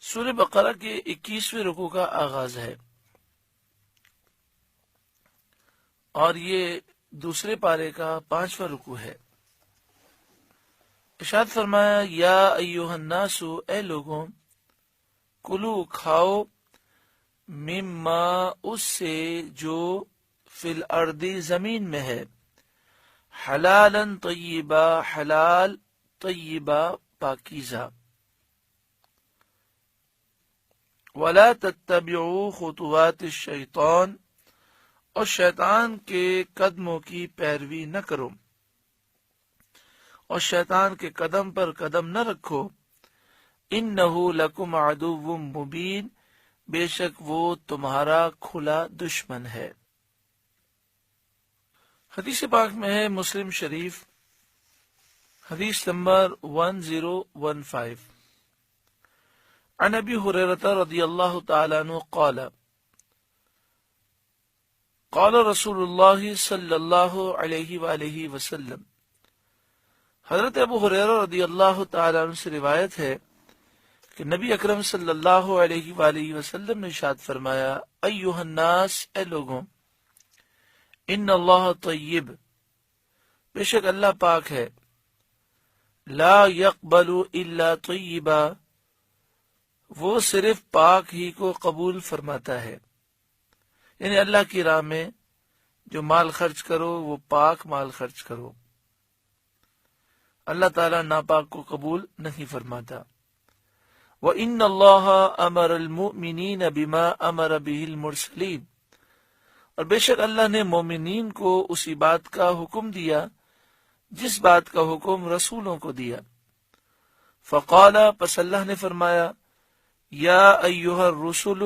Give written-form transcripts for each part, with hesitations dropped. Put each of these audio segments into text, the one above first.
سورہ بقرہ کے 21ویں رکوع کا آغاز ہے اور یہ دوسرے پارے کا 5واں رکوع ہے۔ ارشاد فرمایا یا ایھا الناس، اے لوگوں، کلو کھاؤ، مما اس سے جو فی الارض زمین میں ہے، حلالا طیبا حلال طیبہ پاکیزہ، ولا تتبعوا خطوات الشیطان، اور شیطان کے قدموں کی پیروی نہ کرو اور شیطان کے قدم پر قدم نہ رکھو، انہ لکم عدو مبین، بے شک وہ تمہارا کھلا دشمن ہے۔ حدیث پاک میں ہے مسلم شریف حدیث نمبر 1015، عن ابی ہریرہ رضی اللہ تعالی عنہ قال قال رسول اللہ صلی اللہ علیہ وآلہ وسلم، حضرت ابو ہریرہ رضی اللہ تعالی عنہ سے روایت ہے کہ نبی اکرم صلی اللہ علیہ وآلہ وسلم نے ارشاد فرمایا، ایھا الناس، اے لوگوں، ان اللہ طیب، بے شک اللہ پاک ہے، لا يقبل الا طیبا، وہ صرف پاک ہی کو قبول فرماتا ہے، یعنی اللہ کی راہ میں جو مال خرچ کرو وہ پاک مال خرچ کرو، اللہ تعالیٰ ناپاک کو قبول نہیں فرماتا۔ وَإِنَّ اللَّهَ أَمَرَ الْمُؤْمِنِينَ بِمَا أَمَرَ بِهِ الْمُرْسَلِينَ، اور بے شک اللہ نے مومنین کو اسی بات کا حکم دیا جس بات کا حکم رسولوں کو دیا۔ فقال، پس اللہ نے فرمایا، یا ایھا الرسل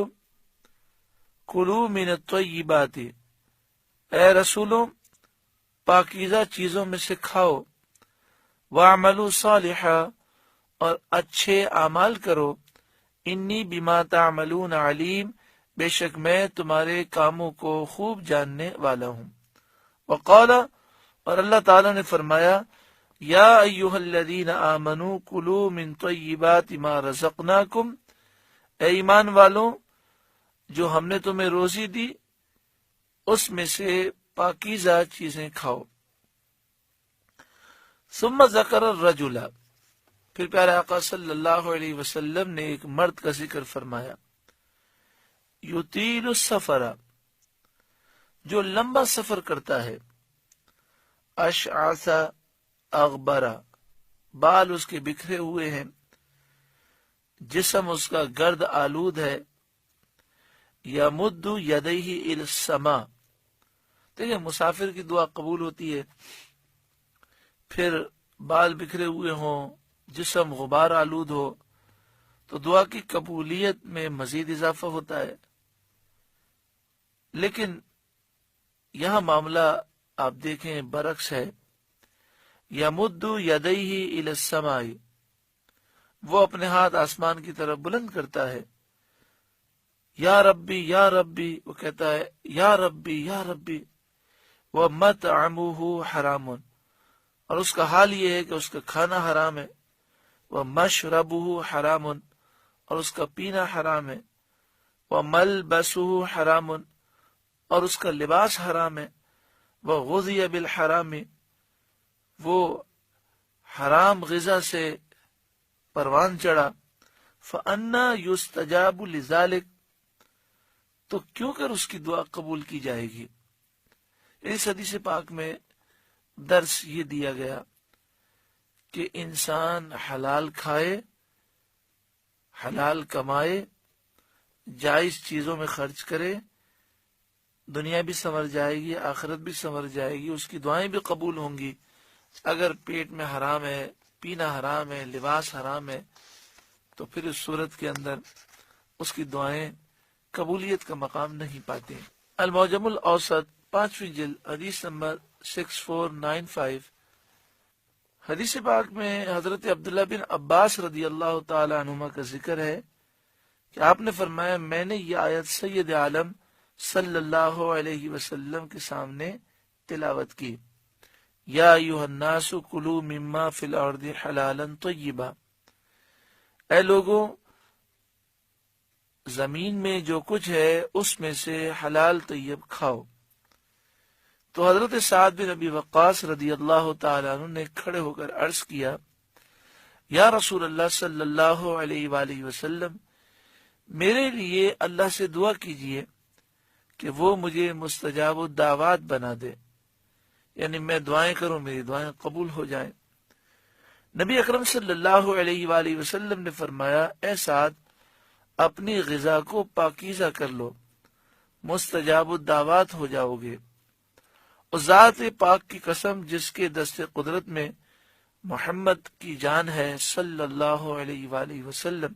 کلوا من الطیبات، اے رسولوں پاکیزہ چیزوں میں سے کھاؤ، واعملوا صالحا، اور اچھے اعمال کرو، انی بما تعملون علیم، بے شک میں تمہارے کاموں کو خوب جاننے والا ہوں۔ وقال، اور اللہ تعالیٰ نے فرمایا، یا ایھا الذین آمنوا کلوا من طیبات ما رزقناکم، اے ایمان والوں، جو ہم نے تمہیں روزی دی اس میں سے پاکیزہ چیزیں کھاؤ۔ ثم ذکر الرجل، پھر پیارے آقا صلی اللہ علیہ وسلم نے ایک مرد کا ذکر فرمایا، یطیل السفر، جو لمبا سفر کرتا ہے، اشعث اغبر، بال اس کے بکھرے ہوئے ہیں، جسم اس کا گرد آلود ہے، یمد یدیہ الی السماء، دیکھیں مسافر کی دعا قبول ہوتی ہے، پھر بال بکھرے ہوئے ہوں، جسم غبار آلود ہو تو دعا کی قبولیت میں مزید اضافہ ہوتا ہے۔ لیکن یہاں معاملہ آپ دیکھیں برعکس ہے، یمد یدیہ الی السماء، وہ اپنے ہاتھ آسمان کی طرف بلند کرتا ہے، یا ربی یا ربی، وہ کہتا ہے یا ربی یا ربی، وَمَطْعَمُهُ حرام، اور اس کا حال یہ ہے کہ اس کا کھانا حرام ہے، وَمَشْرَبُهُ حرام، اور اس کا پینا حرام ہے، وَمَلْبَسُهُ حرام، اور اس کا لباس حرام ہے، وَغُذِيَ بِالْحَرَامِ، وہ حرام غذا سے پروان چڑھا، فَأَنَّا يُسْتَجَابُ لِذَلِكَ، تو کیوں کر اس کی دعا قبول کی جائے گی۔ اس حدیث پاک میں درس یہ دیا گیا کہ انسان حلال کھائے، حلال کمائے، جائز چیزوں میں خرچ کرے، دنیا بھی سنور جائے گی، آخرت بھی سنور جائے گی، اس کی دعائیں بھی قبول ہوں گی۔ اگر پیٹ میں حرام ہے، پینا حرام ہے، لباس حرام ہے، تو پھر اس صورت کے اندر اس کی دعائیں قبولیت کا مقام نہیں پاتے۔ المعجم الاوسط 5ویں جلد حدیث نمبر 6495، حدیث پاک میں حضرت عبداللہ بن عباس رضی اللہ تعالی عنہما کا ذکر ہے کہ آپ نے فرمایا، میں نے یہ آیت سید عالم صلی اللہ علیہ وسلم کے سامنے تلاوت کی، یا ایھا الناس کلوا مما فی الارض حلالا طیبا، اے لوگوں زمین میں جو کچھ ہے اس میں سے حلال طیب کھاؤ۔ تو حضرت سعد بن ابی وقاص رضی اللہ تعالیٰ عنہ نے کھڑے ہو کر عرض کیا، یا رسول اللہ صلی اللہ علیہ وآلہ وسلم، میرے لیے اللہ سے دعا کیجئے کہ وہ مجھے مستجاب الدعوات بنا دے، یعنی میں دعائیں کروں، میری دعائیں قبول ہو جائیں۔ نبی اکرم صلی اللہ علیہ وآلہ وسلم نے فرمایا، اے سعد، اپنی غذا کو پاکیزہ کر لو، مستجاب الدعوات ہو جاؤ گے۔ اور ذات پاک کی قسم جس کے دست قدرت میں محمد کی جان ہے صلی اللہ علیہ وآلہ وسلم،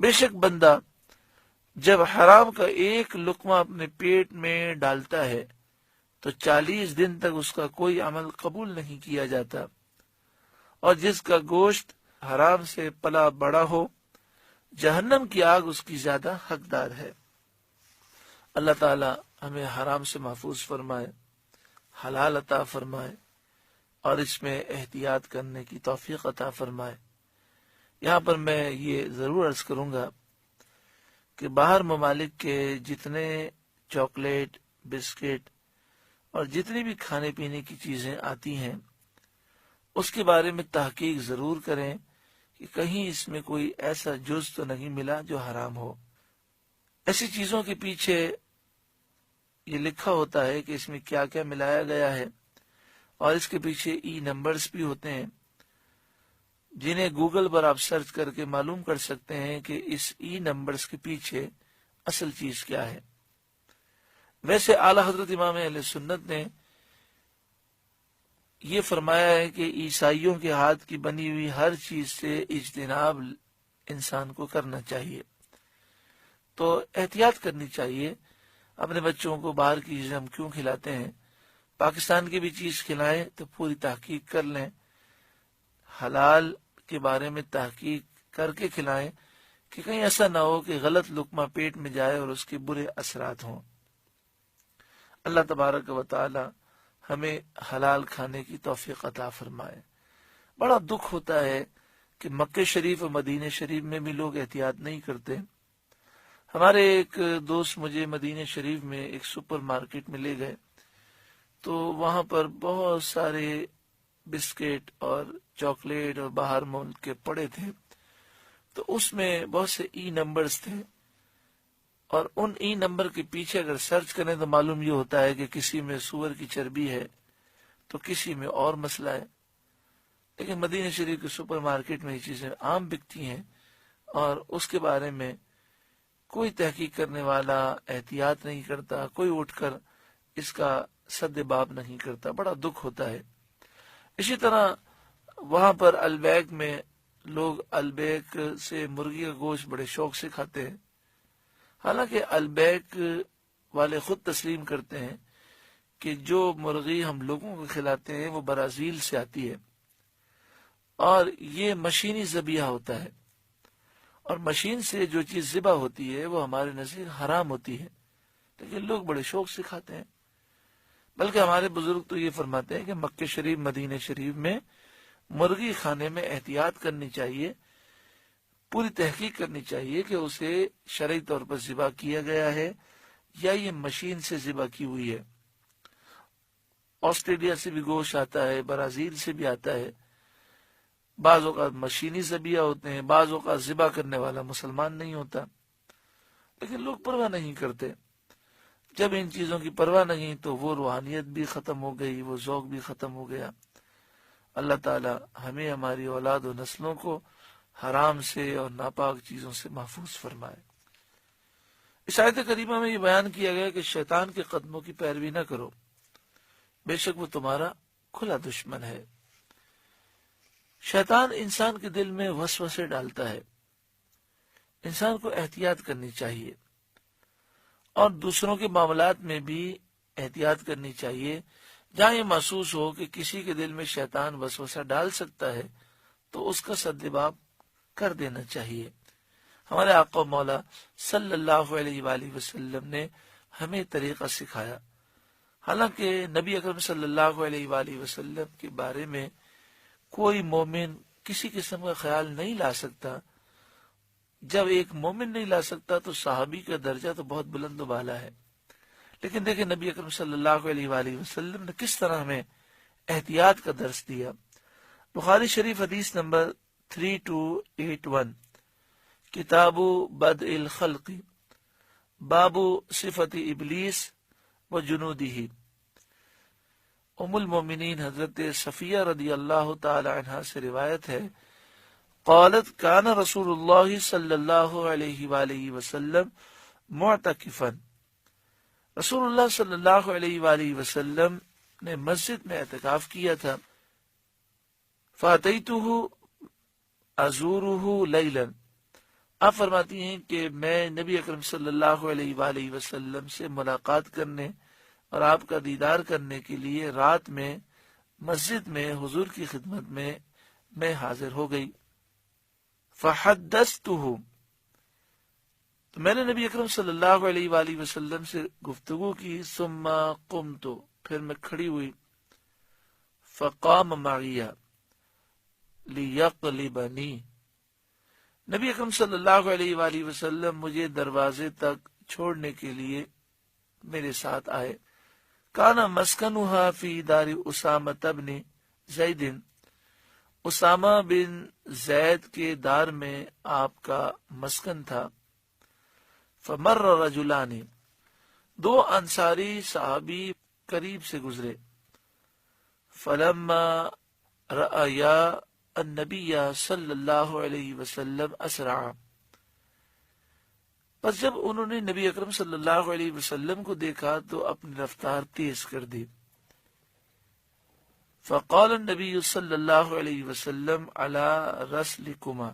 بے شک بندہ جب حرام کا ایک لقمہ اپنے پیٹ میں ڈالتا ہے تو 40 دن تک اس کا کوئی عمل قبول نہیں کیا جاتا، اور جس کا گوشت حرام سے پلا بڑا ہو جہنم کی آگ اس کی زیادہ حقدار ہے۔ اللہ تعالی ہمیں حرام سے محفوظ فرمائے، حلال عطا فرمائے، اور اس میں احتیاط کرنے کی توفیق عطا فرمائے۔ یہاں پر میں یہ ضرور عرض کروں گا کہ باہر ممالک کے جتنے چاکلیٹ، بسکٹ اور جتنی بھی کھانے پینے کی چیزیں آتی ہیں اس کے بارے میں تحقیق ضرور کریں کہ کہیں اس میں کوئی ایسا جز تو نہیں ملا جو حرام ہو۔ ایسی چیزوں کے پیچھے یہ لکھا ہوتا ہے کہ اس میں کیا کیا ملایا گیا ہے، اور اس کے پیچھے ای نمبرز بھی ہوتے ہیں جنہیں گوگل پر آپ سرچ کر کے معلوم کر سکتے ہیں کہ اس ای نمبرز کے پیچھے اصل چیز کیا ہے۔ ویسے اعلی حضرت امام اہل سنت نے یہ فرمایا ہے کہ عیسائیوں کے ہاتھ کی بنی ہوئی ہر چیز سے اجتناب انسان کو کرنا چاہیے، تو احتیاط کرنی چاہیے۔ اپنے بچوں کو باہر کی چیزیں ہم کیوں کھلاتے ہیں؟ پاکستان کی بھی چیز کھلائیں تو پوری تحقیق کر لیں، حلال کے بارے میں تحقیق کر کے کھلائیں کہ کہیں ایسا نہ ہو کہ غلط لقمہ پیٹ میں جائے اور اس کے برے اثرات ہوں۔ اللہ تبارک و تعالی ہمیں حلال کھانے کی توفیق عطا فرمائے۔ بڑا دکھ ہوتا ہے کہ مکہ شریف اور مدینہ شریف میں بھی لوگ احتیاط نہیں کرتے۔ ہمارے ایک دوست مجھے مدینہ شریف میں ایک سپر مارکیٹ میں لے گئے، تو وہاں پر بہت سارے بسکٹ اور چاکلیٹ اور باہر ملک کے پڑے تھے، تو اس میں بہت سے ای نمبرز تھے، اور ان ای نمبر کے پیچھے اگر سرچ کریں تو معلوم یہ ہوتا ہے کہ کسی میں سور کی چربی ہے تو کسی میں اور مسئلہ ہے۔ لیکن مدینہ شریف کے سپر مارکیٹ میں یہ چیزیں عام بکتی ہیں، اور اس کے بارے میں کوئی تحقیق کرنے والا احتیاط نہیں کرتا، کوئی اٹھ کر اس کا سد باب نہیں کرتا۔ بڑا دکھ ہوتا ہے۔ اسی طرح وہاں پر البیک میں لوگ البیک سے مرغی کا گوشت بڑے شوق سے کھاتے ہیں، حالانکہ البیک والے خود تسلیم کرتے ہیں کہ جو مرغی ہم لوگوں کو کھلاتے ہیں وہ برازیل سے آتی ہے، اور یہ مشینی ذبیحہ ہوتا ہے، اور مشین سے جو چیز ذبح ہوتی ہے وہ ہمارے نزدیک حرام ہوتی ہے، لیکن لوگ بڑے شوق سے کھاتے ہیں۔ بلکہ ہمارے بزرگ تو یہ فرماتے ہیں کہ مکہ شریف، مدینہ شریف میں مرغی کھانے میں احتیاط کرنی چاہیے، پوری تحقیق کرنی چاہیے کہ اسے شرعی طور پر ذبح کیا گیا ہے یا یہ مشین سے ذبح کی ہوئی ہے۔ آسٹریلیا سے بھی گوشت آتا ہے، برازیل سے بھی آتا ہے، بعض اوقات مشینی ذبیحہ ہوتے ہیں، بعض اوقات ذبح کرنے والا مسلمان نہیں ہوتا، لیکن لوگ پرواہ نہیں کرتے۔ جب ان چیزوں کی پرواہ نہیں تو وہ روحانیت بھی ختم ہو گئی، وہ ذوق بھی ختم ہو گیا۔ اللہ تعالی ہمیں، ہماری اولاد و نسلوں کو حرام سے اور ناپاک چیزوں سے محفوظ فرمائے۔ اس آیت کریمہ میں یہ بیان کیا گیا کہ شیطان کے قدموں کی پیروی نہ کرو، بے شک وہ تمہارا کھلا دشمن ہے۔ شیطان انسان کے دل میں وسوسے ڈالتا ہے، انسان کو احتیاط کرنی چاہیے، اور دوسروں کے معاملات میں بھی احتیاط کرنی چاہیے۔ جہاں یہ محسوس ہو کہ کسی کے دل میں شیطان وسوسہ ڈال سکتا ہے تو اس کا سدباب کر دینا چاہیے۔ ہمارے آقا مولا صلی اللہ علیہ وآلہ وسلم نے ہمیں طریقہ سکھایا۔ حالانکہ نبی اکرم صلی اللہ علیہ وآلہ وسلم کے بارے میں کوئی مومن کسی قسم کا خیال نہیں لا سکتا، جب ایک مومن نہیں لا سکتا تو صحابی کا درجہ تو بہت بلند و بالا ہے. لیکن دیکھیں نبی اکرم صلی اللہ علیہ وآلہ وسلم نے کس طرح ہمیں احتیاط کا درس دیا. بخاری شریف حدیث نمبر 3281 کتاب بدء الخلق باب صفت ابلیس و جنودہ. ام المومنین حضرت صفیہ رضی اللہ تعالی عنہ سے روایت ہے قالت کان رسول اللہ صلی اللہ علیہ وآلہ وسلم معتکفا. رسول اللہ صلی اللہ علیہ وآلہ وسلم نے مسجد میں اعتکاف کیا تھا. فاتیتہ ازورہ لیلا. آپ فرماتی ہیں کہ میں نبی اکرم صلی اللہ علیہ وآلہ وسلم سے ملاقات کرنے اور آپ کا دیدار کرنے کے لیے رات میں مسجد میں حضور کی خدمت میں حاضر ہو گئی. فحدثتہ. تو میں نے نبی اکرم صلی اللہ علیہ وآلہ وسلم سے گفتگو کی. ثم قمت. پھر میں کھڑی ہوئی. فقام معی لیقلبنی. نبی اکرم صلی اللہ علیہ وآلہ وسلم مجھے دروازے تک چھوڑنے کے لیے میرے ساتھ آئے. کانا مسکنها فی دار اسامہ بن زید. اسامہ بن زید کے دار میں آپ کا مسکن تھا. فمر رجلان. دو انصاری صحابی قریب سے گزرے. فلما رأیا النبی صلی اللہ علیہ وسلم اسرع. پس جب انہوں نے نبی اکرم صلی اللہ علیہ وسلم کو دیکھا تو اپنی رفتار تیز کر دی. فقال النبی صلی اللہ علیہ وسلم علی رسلکما.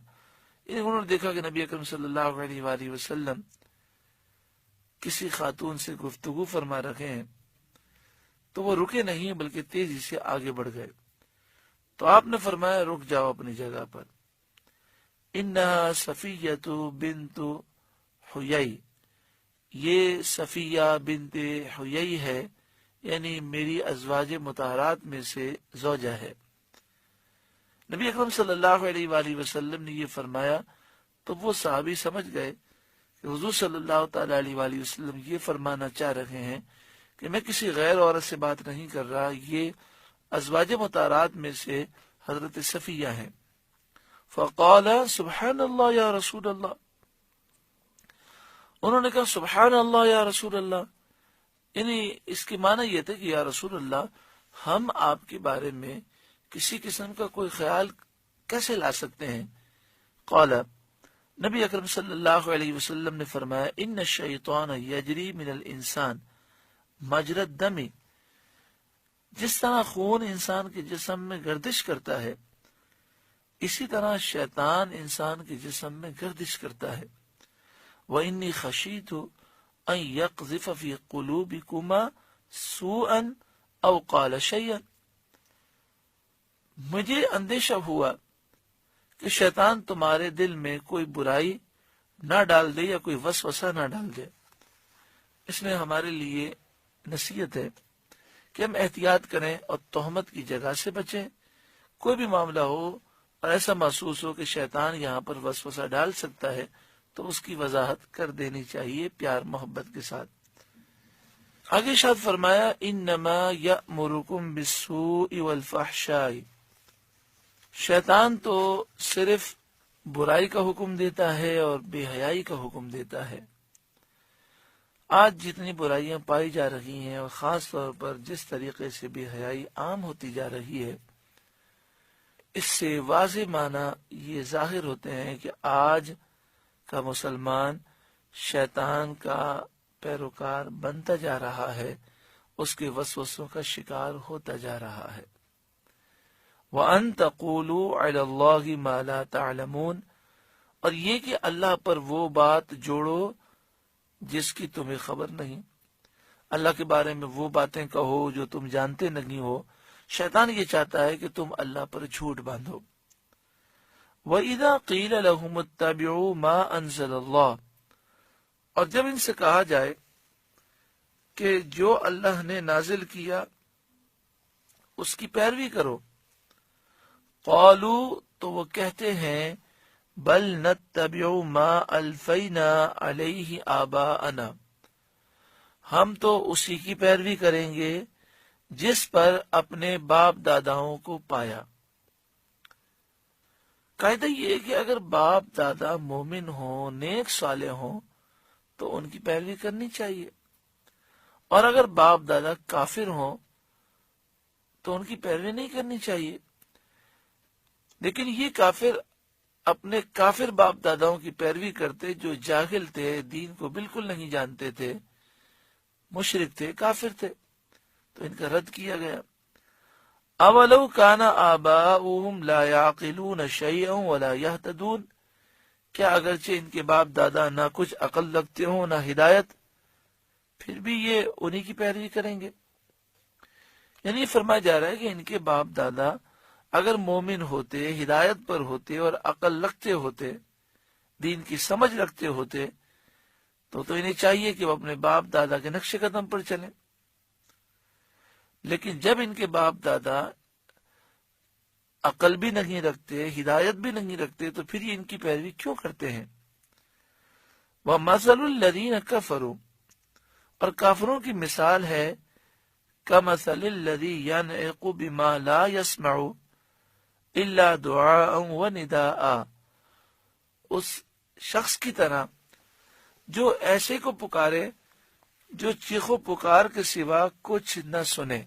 انہوں نے دیکھا کہ نبی اکرم صلی اللہ علیہ وآلہ وسلم کسی خاتون سے گفتگو فرما رکھے ہیں تو وہ رکے نہیں بلکہ تیزی سے آگے بڑھ گئے. تو آپ نے فرمایا رک جاؤ اپنی جگہ پر. انہا صفیۃ بنت حیی. یہ صفیہ بنت حیی ہے یعنی میری ازواج مطہرات میں سے زوجہ ہے. نبی اکرم صلی اللہ علیہ وآلہ وسلم نے یہ فرمایا تو وہ صحابی سمجھ گئے کہ حضور صلی اللہ تعالی علیہ وآلہ وسلم یہ فرمانا چاہ رہے ہیں کہ میں کسی غیر عورت سے بات نہیں کر رہا, یہ ازواج مطہرات میں سے حضرت صفیہ ہیں. فقال سبحان اللہ یا رسول اللہ. انہوں نے کہا سبحان اللہ یا رسول اللہ. یعنی اس کی معنی یہ تھا کہ یا رسول اللہ ہم آپ کے بارے میں کسی قسم کا کوئی خیال کیسے لا سکتے ہیں. قال نبی اکرم صلی اللہ علیہ وسلم نے فرمایا ان الشیطان یجری من الانسان مجرى الدم. جس طرح خون انسان کے جسم میں گردش کرتا ہے اسی طرح شیطان انسان کے جسم میں گردش کرتا ہے. وَإِنِّي خَشِيتُ أَن يَقْذِفَ فِي قُلُوبِكُمَا سُوءًا أَوْ قَالَ شَيْئًا. مجھے اندیشہ ہوا کہ شیطان تمہارے دل میں کوئی برائی نہ ڈال دے یا کوئی وسوسہ نہ ڈال دے. اس میں ہمارے لیے نصیحت ہے کہ ہم احتیاط کریں اور تہمت کی جگہ سے بچیں. کوئی بھی معاملہ ہو اور ایسا محسوس ہو کہ شیطان یہاں پر وسوسہ ڈال سکتا ہے تو اس کی وضاحت کر دینی چاہیے پیار محبت کے ساتھ. آگے ارشاد فرمایا انما یأمرکم بالسوء والفحشاء. شیطان تو صرف برائی کا حکم دیتا ہے اور بے حیائی کا حکم دیتا ہے. آج جتنی برائیاں پائی جا رہی ہیں اور خاص طور پر جس طریقے سے بے حیائی عام ہوتی جا رہی ہے اس سے واضح معنی یہ ظاہر ہوتے ہیں کہ آج کا مسلمان شیطان کا پیروکار بنتا جا رہا ہے, اس کے وسوسوں کا شکار ہوتا جا رہا ہے. وَأَن تَقُولُوا عَلَى اللَّهِ مَا لَا تَعْلَمُونَ. اور یہ کہ اللہ پر وہ بات جوڑو جس کی تمہیں خبر نہیں. اللہ کے بارے میں وہ باتیں کہو جو تم جانتے نہیں ہو. شیطان یہ چاہتا ہے کہ تم اللہ پر جھوٹ باندھو. وَإِذَا قِيلَ لَهُمُ اتَّبِعُوا مَا أَنزَلَ اللَّهُ. اور جب ان سے کہا جائے کہ جو اللہ نے نازل کیا اس کی پیروی کرو. قالوا. تو وہ کہتے ہیں بل نتبع ما الفینا علیہ آباءنا، ہم تو اسی کی پیروی کریں گے جس پر اپنے باپ داداؤں کو پایا۔ قاعدہ یہ ہے کہ اگر باپ دادا مومن ہوں، نیک صالح ہوں، تو ان کی پیروی کرنی چاہیے، اور اگر باپ دادا کافر ہوں تو ان کی پیروی نہیں کرنی چاہیے۔ لیکن یہ کافر اپنے کافر باپ داداؤں کی پیروی کرتے جو جاہل تھے، دین کو بالکل نہیں جانتے تھے، مشرک تھے، کافر تھے، تو ان کا رد کیا گیا۔ اولو کان آباؤہم لا یعقلون شیئا ولا یہتدون، کیا اگرچہ ان کے باپ دادا نہ کچھ عقل رکھتے ہوں نہ ہدایت، پھر بھی یہ انہی کی پیروی کریں گے؟ یعنی یہ فرمایا جا رہا ہے کہ ان کے باپ دادا اگر مومن ہوتے، ہدایت پر ہوتے اور عقل رکھتے ہوتے، دین کی سمجھ رکھتے ہوتے، تو انہیں چاہیے کہ وہ اپنے باپ دادا کے نقش قدم پر چلیں۔ لیکن جب ان کے باپ دادا عقل بھی نہیں رکھتے، ہدایت بھی نہیں رکھتے، تو پھر یہ ان کی پیروی کیوں کرتے ہیں؟ وَمَثَلُ الَّذِينَ كَفَرُوا، اور کافروں کی مثال ہے كَمَثَلِ الَّذِي يَنْعِقُ بِمَا لَا يَسْمَعُ إِلَّا دُعَاءً وَنِدَاءً، اس شخص کی طرح جو ایسے کو پکارے جو چیخ و پکار کے سوا کچھ نہ سنے،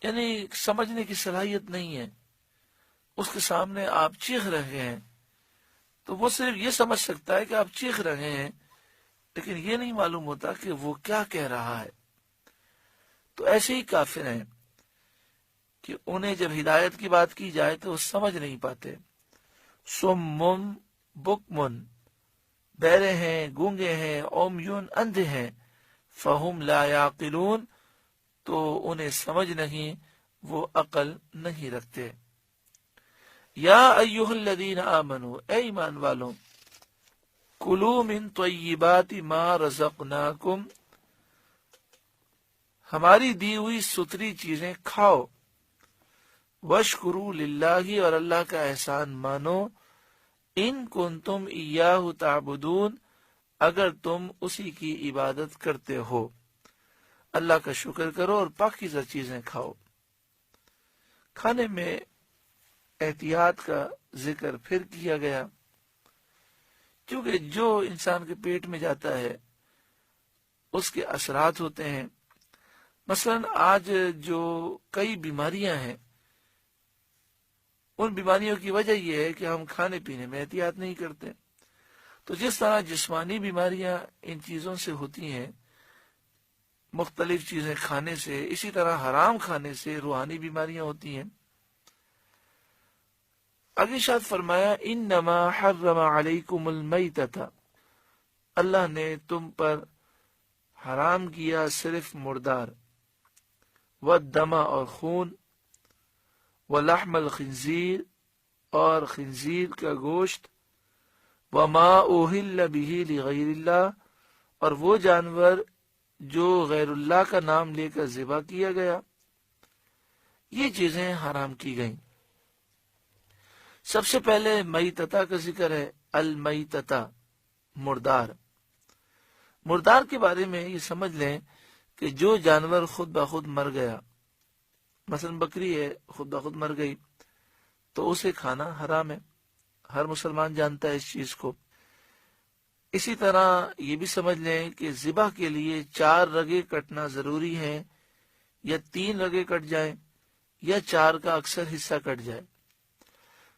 یعنی سمجھنے کی صلاحیت نہیں ہے، اس کے سامنے آپ چیخ رہے ہیں تو وہ صرف یہ سمجھ سکتا ہے کہ آپ چیخ رہے ہیں، لیکن یہ نہیں معلوم ہوتا کہ وہ کیا کہہ رہا ہے۔ تو ایسے ہی کافر ہیں کہ انہیں جب ہدایت کی بات کی جائے تو وہ سمجھ نہیں پاتے۔ سمٌ بکمن، بہرے ہیں، گونگے ہیں، عمیٌ، اندھے ہیں، فہم لا یعقلون، تو انہیں سمجھ نہیں، وہ عقل نہیں رکھتے۔ یا ایھا الذین آمنوا، اے ایمان والوں، کلوا من طیبات ما رزقناکم، ہماری دی ہوئی ستری چیزیں کھاؤ، واشکروا للہ، اور اللہ کا احسان مانو، ان کنتم ایاہ تعبدون، اگر تم اسی کی عبادت کرتے ہو، اللہ کا شکر کرو اور پاکیزہ چیزیں کھاؤ۔ کھانے میں احتیاط کا ذکر پھر کیا گیا، کیونکہ جو انسان کے پیٹ میں جاتا ہے اس کے اثرات ہوتے ہیں۔ مثلا آج جو کئی بیماریاں ہیں، ان بیماریوں کی وجہ یہ ہے کہ ہم کھانے پینے میں احتیاط نہیں کرتے۔ تو جس طرح جسمانی بیماریاں ان چیزوں سے ہوتی ہیں، مختلف چیزیں کھانے سے، اسی طرح حرام کھانے سے روحانی بیماریاں ہوتی ہیں۔ آگے شاید فرمایا انما حرم علیکم المیتۃ، اللہ نے تم پر حرام کیا صرف مردار، والدم، اور خون، ولحم الخنزیر، اور خنزیر کا گوشت، وما اوہل بہ لغیر اللہ، اور وہ جانور جو غیر اللہ کا نام لے کر ذبح کیا گیا، یہ چیزیں حرام کی گئیں۔ سب سے پہلے میتتا کا ذکر ہے، المیتتا، مردار۔ مردار کے بارے میں یہ سمجھ لیں کہ جو جانور خود بخود مر گیا، مثلا بکری ہے خود بخود مر گئی، تو اسے کھانا حرام ہے، ہر مسلمان جانتا ہے اس چیز کو۔ اسی طرح یہ بھی سمجھ لیں کہ ذبح کے لیے 4 رگیں کٹنا ضروری ہے، یا 3 رگیں کٹ جائیں، یا 4 کا اکثر حصہ کٹ جائے۔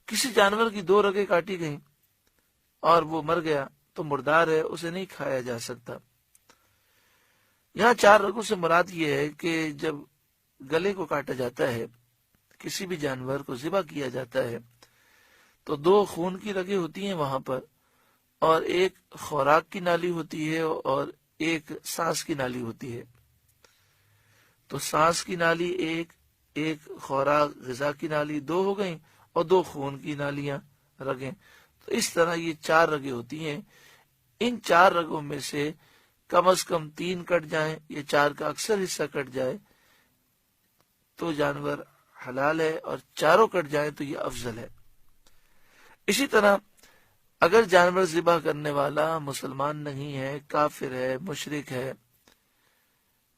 کسی جانور کی 2 رگیں کاٹی گئیں اور وہ مر گیا تو مردار ہے، اسے نہیں کھایا جا سکتا۔ یہاں 4 رگوں سے مراد یہ ہے کہ جب گلے کو کاٹا جاتا ہے، کسی بھی جانور کو ذبح کیا جاتا ہے، تو 2 خون کی رگیں ہوتی ہیں وہاں پر، اور ایک خوراک کی نالی ہوتی ہے اور ایک سانس کی نالی ہوتی ہے۔ تو سانس کی نالی ایک خوراک غذا کی نالی 2 ہو گئیں، اور 2 خون کی نالیاں رگیں، تو اس طرح یہ 4 رگیں ہوتی ہیں۔ ان 4 رگوں میں سے کم از کم 3 کٹ جائیں یا 4 کا اکثر حصہ کٹ جائے تو جانور حلال ہے، اور 4 کٹ جائیں تو یہ افضل ہے۔ اسی طرح اگر جانور ذبح کرنے والا مسلمان نہیں ہے، کافر ہے، مشرک ہے،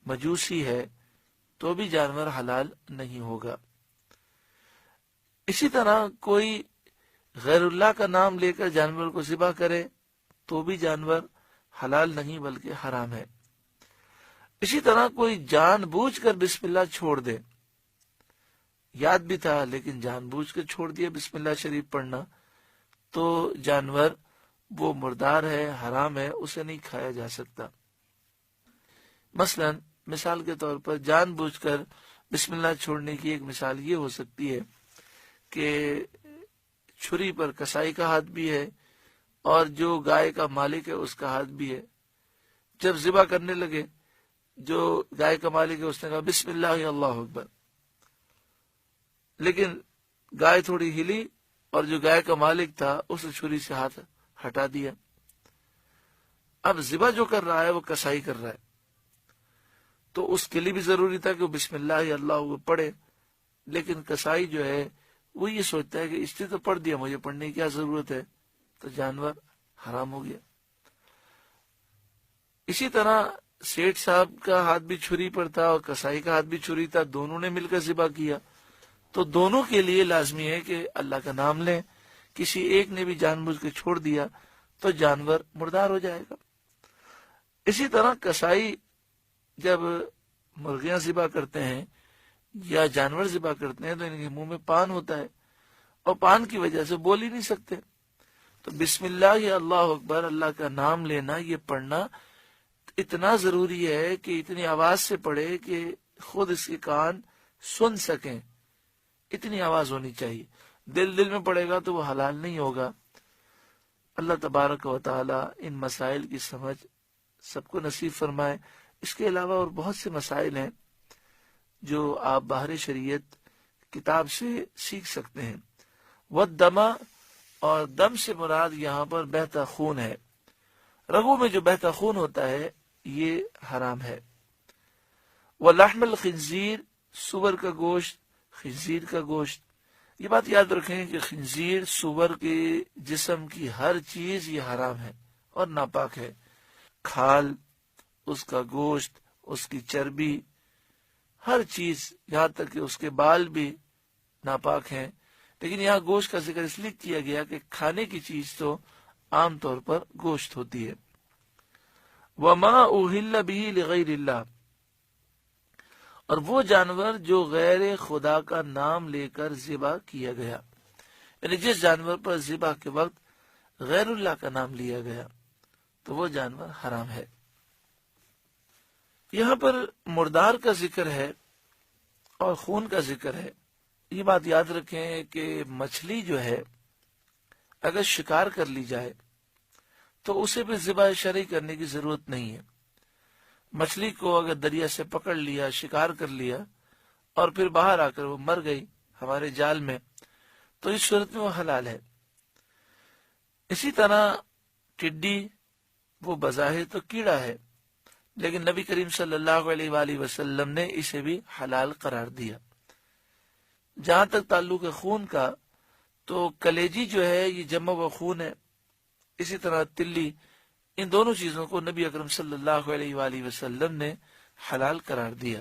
مجوسی ہے، تو بھی جانور حلال نہیں ہوگا۔ اسی طرح کوئی غیر اللہ کا نام لے کر جانور کو ذبح کرے تو بھی جانور حلال نہیں بلکہ حرام ہے۔ اسی طرح کوئی جان بوجھ کر بسم اللہ چھوڑ دے، یاد بھی تھا لیکن جان بوجھ کر چھوڑ دیا بسم اللہ شریف پڑھنا، تو جانور وہ مردار ہے، حرام ہے، اسے نہیں کھایا جا سکتا۔ مثلا مثال کے طور پر جان بوجھ کر بسم اللہ چھوڑنے کی ایک مثال یہ ہو سکتی ہے کہ چھری پر کسائی کا ہاتھ بھی ہے اور جو گائے کا مالک ہے اس کا ہاتھ بھی ہے۔ جب ذبح کرنے لگے، جو گائے کا مالک ہے اس نے کہا بسم اللہ اللہ اکبر، لیکن گائے تھوڑی ہلی اور جو گائے کا مالک تھا اس نے چھری سے ہاتھ ہٹا دیا۔ اب ذبح جو کر رہا ہے وہ کسائی کر رہا ہے، تو اس کے لیے بھی ضروری تھا کہ وہ بسم اللہ اللہ پڑھے، لیکن کسائی جو ہے وہ یہ سوچتا ہے کہ اس نے تو پڑھ دیا، مجھے پڑھنے کی کیا ضرورت ہے، تو جانور حرام ہو گیا۔ اسی طرح سیٹھ صاحب کا ہاتھ بھی چھری پر تھا اور کسائی کا ہاتھ بھی چھری تھا، دونوں نے مل کر ذبح کیا، تو دونوں کے لیے لازمی ہے کہ اللہ کا نام لیں۔ کسی ایک نے بھی جان بوجھ کے چھوڑ دیا تو جانور مردار ہو جائے گا۔ اسی طرح کسائی جب مرغیاں ذبح کرتے ہیں یا جانور ذبح کرتے ہیں تو ان کے منہ میں پان ہوتا ہے اور پان کی وجہ سے بول ہی نہیں سکتے، تو بسم اللہ یا اللہ اکبر، اللہ کا نام لینا، یہ پڑھنا اتنا ضروری ہے کہ اتنی آواز سے پڑھے کہ خود اس کے کان سن سکیں، اتنی آواز ہونی چاہیے۔ دل میں پڑے گا تو وہ حلال نہیں ہوگا۔ اللہ تبارک و تعالی ان مسائل کی سمجھ سب کو نصیب فرمائے۔ اس کے علاوہ اور بہت سے مسائل ہیں جو آپ باہر شریعت کتاب سے سیکھ سکتے ہیں۔ والدم، اور دم سے مراد یہاں پر بہتا خون ہے، رگوں میں جو بہتا خون ہوتا ہے یہ حرام ہے۔ ولحم الخنزیر، سور کا گوشت، خنزیر کا گوشت۔ یہ بات یاد رکھیں کہ خنزیر، سور کے جسم کی ہر چیز یہ حرام ہے اور ناپاک ہے۔ کھال، اس کا گوشت، اس کی چربی، ہر چیز، یہاں تک کہ اس کے بال بھی ناپاک ہیں۔ لیکن یہاں گوشت کا ذکر اس لیے کیا گیا کہ کھانے کی چیز تو عام طور پر گوشت ہوتی ہے۔ وَمَا أُهِلَّ بِهِ لِغَيْرِ اللَّهِ، اور وہ جانور جو غیر خدا کا نام لے کر ذبح کیا گیا، یعنی جس جانور پر ذبح کے وقت غیر اللہ کا نام لیا گیا تو وہ جانور حرام ہے۔ یہاں پر مردار کا ذکر ہے اور خون کا ذکر ہے۔ یہ بات یاد رکھیں کہ مچھلی جو ہے اگر شکار کر لی جائے تو اسے بھی ذبح شرعی کرنے کی ضرورت نہیں ہے۔ مچھلی کو اگر دریا سے پکڑ لیا، شکار کر لیا اور پھر باہر آ کر وہ مر گئی ہمارے جال میں، تو اس صورت میں وہ حلال ہے۔ اسی طرح ٹڈی، وہ بظاہر تو کیڑا ہے لیکن نبی کریم صلی اللہ علیہ وآلہ وسلم نے اسے بھی حلال قرار دیا۔ جہاں تک تعلق ہے خون کا، تو کلیجی جو ہے یہ جمع و خون ہے، اسی طرح تلی، ان دونوں چیزوں کو نبی اکرم صلی اللہ علیہ وآلہ وسلم نے حلال قرار دیا۔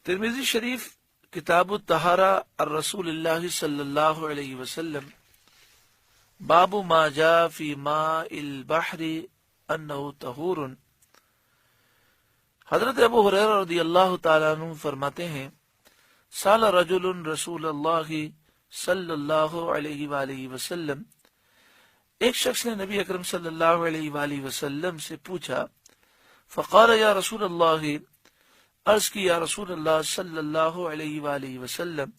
ترمذی شریف کتاب الطہارہ الرسول اللہ صلی اللہ علیہ وسلم، باب ما جاء فی ماء البحر انہ طہور۔ حضرت ابو ہریرہ رضی اللہ تعالیٰ عنہ فرماتے ہیں، سال رجل رسول اللہ صلی اللہ علیہ وآلہ وسلم، ایک شخص نے نبی اکرم صلی اللہ علیہ وآلہ وسلم سے پوچھا، فقال یا رسول اللہ، عرض کی یا رسول اللہ صلی اللہ علیہ وآلہ وسلم،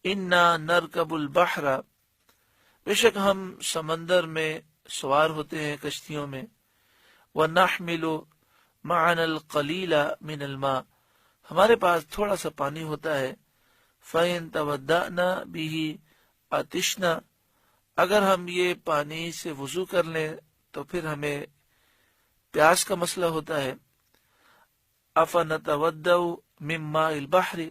انا نرکب البحر، بے شک ہم سمندر میں سوار ہوتے ہیں کشتیوں میں، ونحمل معنا القلیل من الماء، ہمارے پاس تھوڑا سا پانی ہوتا ہے، فَإِن تَوَدَّأْنَا بِهِ عَطِشْنَا، اگر ہم یہ پانی سے وضو کر لیں تو پھر ہمیں پیاس کا مسئلہ ہوتا ہے۔ أَفَنَتَوَدَّأُ مِن مَّاءِ الْبَحْرِ،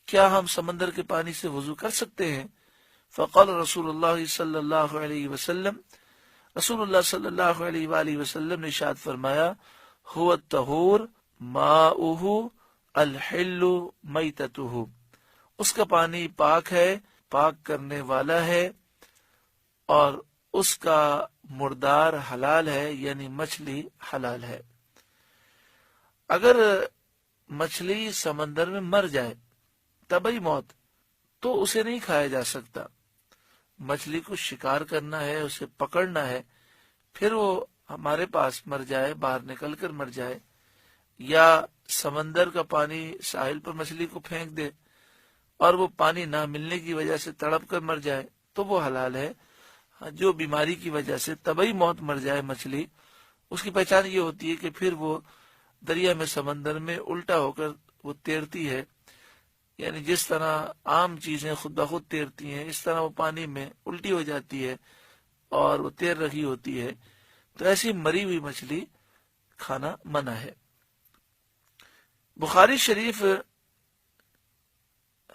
کیا ہم سمندر کے پانی سے وضو کر سکتے ہیں؟ فقال رسول اللہ صلی اللہ علیہ وسلم، رسول اللہ صلی اللہ علیہ وآلہ وسلم نے ارشاد فرمایا، هو الطہور ماؤہ الحل میتتہ، اس کا پانی پاک ہے، پاک کرنے والا ہے، اور اس کا مردار حلال ہے، یعنی مچھلی حلال ہے۔ اگر مچھلی سمندر میں مر جائے طبعی موت، تو اسے نہیں کھایا جا سکتا۔ مچھلی کو شکار کرنا ہے، اسے پکڑنا ہے، پھر وہ ہمارے پاس مر جائے، باہر نکل کر مر جائے، یا سمندر کا پانی ساحل پر مچھلی کو پھینک دے اور وہ پانی نہ ملنے کی وجہ سے تڑپ کر مر جائے تو وہ حلال ہے۔ جو بیماری کی وجہ سے طبعی موت مر جائے مچھلی، اس کی پہچان یہ ہوتی ہے کہ پھر وہ دریا میں، سمندر میں الٹا ہو کر وہ تیرتی ہے، یعنی جس طرح عام چیزیں خود بخود تیرتی ہیں اس طرح وہ پانی میں الٹی ہو جاتی ہے اور وہ تیر رہی ہوتی ہے، تو ایسی مری ہوئی مچھلی کھانا منع ہے۔ بخاری شریف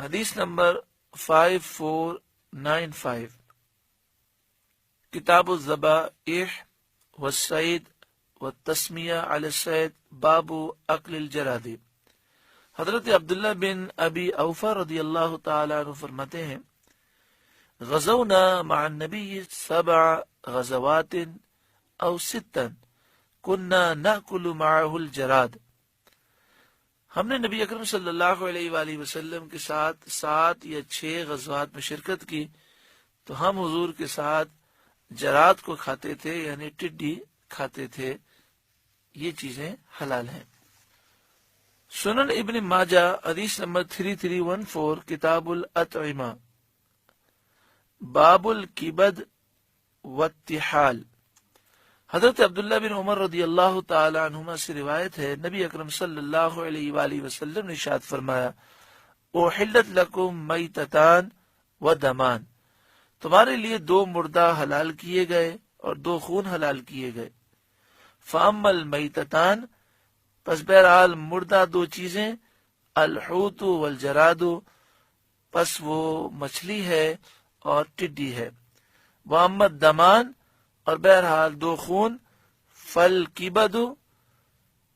حدیث نمبر 5495، کتاب الذبائح والصید والتسمیہ علی الصید، باب اکل الجراد۔ حضرت عبداللہ بن ابی اوفا رضی اللہ تعالی عنہ فرماتے ہیں، غزونا مع النبی 7 غزوات او 6 كنا نأكل معه الجراد، ہم نے نبی اکرم صلی اللہ علیہ وآلہ وسلم کے ساتھ 7 یا 6 غزوات میں شرکت کی، تو ہم حضور کے ساتھ جراد کو کھاتے تھے، یعنی ٹڈی کھاتے تھے۔ یہ چیزیں حلال ہیں۔ سنن ابن ماجہ حدیث نمبر 3314، کتاب الاطعمہ، باب الکبد والتحال۔ حضرت عبداللہ بن عمر رضی اللہ تعالی عنہما سے روایت ہے، نبی اکرم صلی اللہ علیہ وآلہ وسلم نے ارشاد فرمایا، احلت لکم میتتان ودمان، تمہارے لیے 2 مردہ حلال کیے گئے اور 2 خون حلال کیے گئے۔ فاما المیتتان، پس بہرحال مردہ 2 چیزیں، الحوت والجراد، پس وہ مچھلی ہے اور ٹڈی ہے۔ واما الدمان، اور بہرحال 2 خون، فالکبد،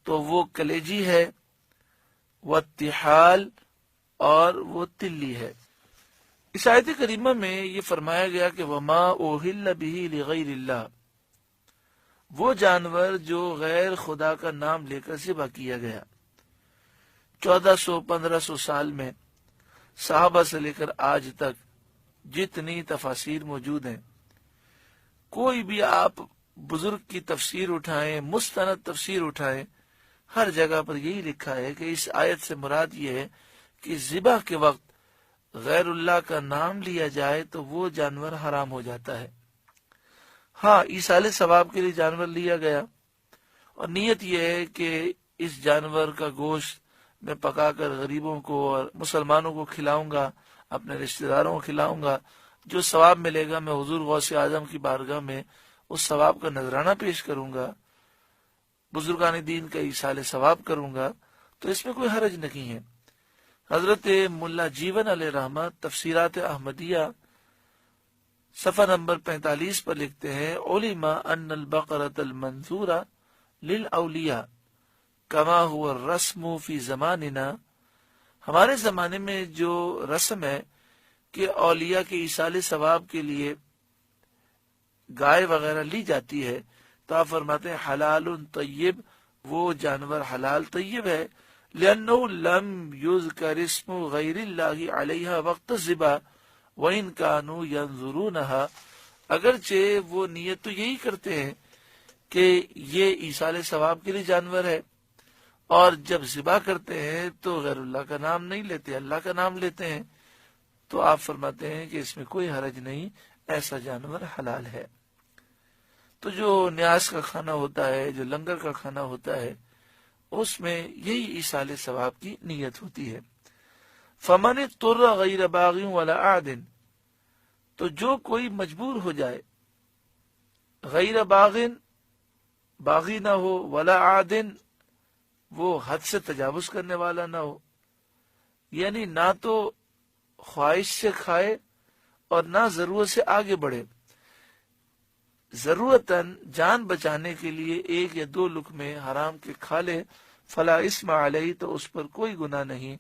تو وہ کلیجی ہے، والتحال، اور وہ تلی ہے۔ اس آیت کریمہ میں یہ فرمایا گیا کہ وما اوہل بہ لغیر اللہ، وہ جانور جو غیر خدا کا نام لے کر ذبح کیا گیا۔ 1400-1500 سال میں صحابہ سے لے کر آج تک جتنی تفاسیر موجود ہیں، کوئی بھی آپ بزرگ کی تفسیر اٹھائیں، مستند تفسیر اٹھائیں، ہر جگہ پر یہی لکھا ہے کہ اس آیت سے مراد یہ ہے کہ ذبح کے وقت غیر اللہ کا نام لیا جائے تو وہ جانور حرام ہو جاتا ہے۔ ہاں، ایصال ثواب کے لیے جانور لیا گیا اور نیت یہ ہے کہ اس جانور کا گوشت میں پکا کر غریبوں کو اور مسلمانوں کو کھلاؤں گا، اپنے رشتہ داروں کو کھلاؤں گا، جو ثواب ملے گا میں حضور غوث اعظم کی بارگاہ میں اس ثواب کا نذرانہ پیش کروں گا، بزرگان دین کا ایصال ثواب کروں گا، تو اس میں کوئی حرج نہیں ہے۔ حضرت ملا جیون علیہ رحمت تفسیرات احمدیہ صفحہ نمبر 45 پر لکھتے ہیں، علم ان البقرۃ المنذورہ للاولیاء کما هو الرسم فی زماننا، ہمارے زمانے میں جو رسم ہے کہ اولیاء کے ایصال ثواب کے لیے گائے وغیرہ لی جاتی ہے، تو آپ فرماتے ہیں حلال طیب، وہ جانور حلال طیب ہے، لأنه لم يذكر اسم غیر اللہ علیہ وقت الذبح وإن كانوا ينظرونها، اگرچہ وہ نیت تو یہی کرتے ہیں کہ یہ ایصال ثواب کے لیے جانور ہے، اور جب ذبح کرتے ہیں تو غیر اللہ کا نام نہیں لیتے، اللہ کا نام لیتے ہیں، تو آپ فرماتے ہیں کہ اس میں کوئی حرج نہیں، ایسا جانور حلال ہے۔ تو جو نیاز کا کھانا ہوتا ہے، جو لنگر کا کھانا ہوتا ہے، اس میں یہی ایصال ثواب کی نیت ہوتی ہے۔ فمن اضطر غیر باغ ولا عاد، تو جو کوئی مجبور ہو جائے، غیر باغ، باغی نہ ہو، ولا عاد، وہ حد سے تجاوز کرنے والا نہ ہو، یعنی نہ تو خواہش سے کھائے اور نہ ضرورت سے آگے بڑھے۔ ضرورتاً جان بچانے کے لیے 1 یا 2 لقمے حرام کے کھا لے، فلا اسم علیہ، تو اس پر کوئی گناہ نہیں۔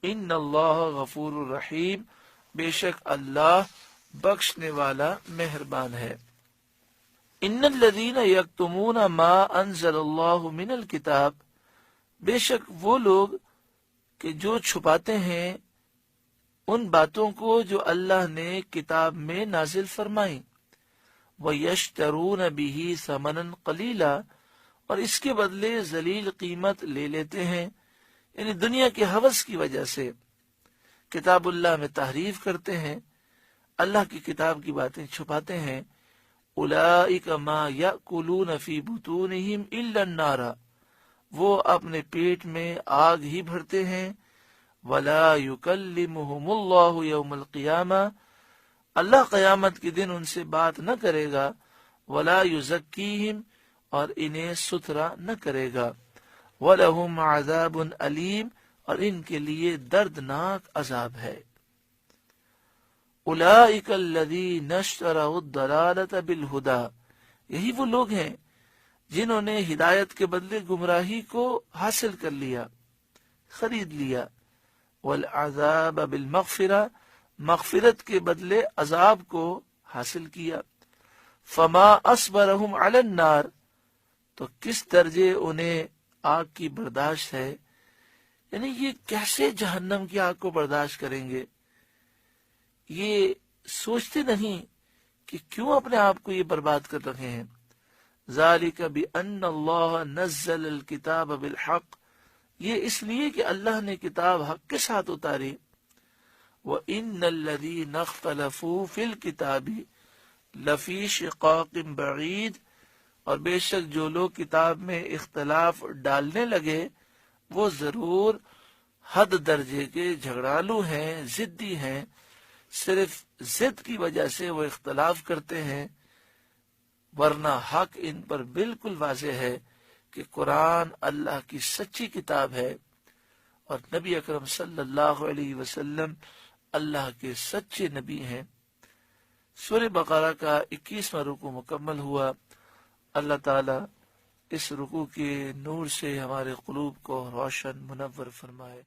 ان اللہ غفور الرحیم، بے شک اللہ بخشنے والا مہربان ہے۔ ان الذین یکتمون ما انزل اللہ من الکتاب، بے شک وہ لوگ کہ جو چھپاتے ہیں ان باتوں کو جو اللہ نے کتاب میں نازل فرمائیں، وَيَشْتَرُونَ بِهِ ثَمَنًا قَلِيلًا، اور اس کے بدلے ذلیل قیمت لے لیتے ہیں، یعنی دنیا کے ہوس کی وجہ سے کتاب اللہ میں تحریف کرتے ہیں، اللہ کی کتاب کی باتیں چھپاتے ہیں۔ اولئک ما یأکلون فی بطونہم الا النار، وہ اپنے پیٹ میں آگ ہی بھرتے ہیں۔ ولا یکلمہم اللہ یوم القیامہ، اللہ قیامت کے دن ان سے بات نہ کرے گا۔ ولا یزکیہم، اور انہیں ستھرا نہ کرے گا۔ وَلَهُمْ عَذَابٌ علیم، اور ان کے لیے دردناک عذاب ہے۔ اولئک الذین اشتروا الضلالۃ بالہدی، یہی وہ لوگ ہیں جنہوں نے ہدایت کے بدلے گمراہی کو حاصل کر لیا، خرید لیا۔ والعذاب بالمغفرہ، مغفرت کے بدلے عذاب کو حاصل کیا۔ فما اصبرہم علی النار، تو کس درجے انہیں آگ کی برداشت ہے، یعنی یہ کیسے جہنم کی آگ کو برداشت کریں گے؟ یہ سوچتے نہیں کہ کیوں اپنے آپ کو یہ برباد کر رکھے ہیں۔ ذالک بأن اللہ نزل الکتاب بالحق، یہ اس لیے کہ اللہ نے کتاب حق کے ساتھ اتاری۔ وَإِنَّ الَّذِينَ اخْتَلَفُوا فِي الْكِتَابِ لَفِي شِقَاقٍ بَعِيدٍ، اور بے شک جو لوگ کتاب میں اختلاف ڈالنے لگے وہ ضرور حد درجے کے جھگڑالو ہیں، ضدی ہیں، صرف ضد کی وجہ سے وہ اختلاف کرتے ہیں، ورنہ حق ان پر بالکل واضح ہے کہ قرآن اللہ کی سچی کتاب ہے اور نبی اکرم صلی اللہ علیہ وسلم اللہ کے سچے نبی ہیں۔ سورہ بقرہ کا 21واں رکوع مکمل ہوا۔ اللہ تعالی اس رکوع کے نور سے ہمارے قلوب کو روشن منور فرمائے۔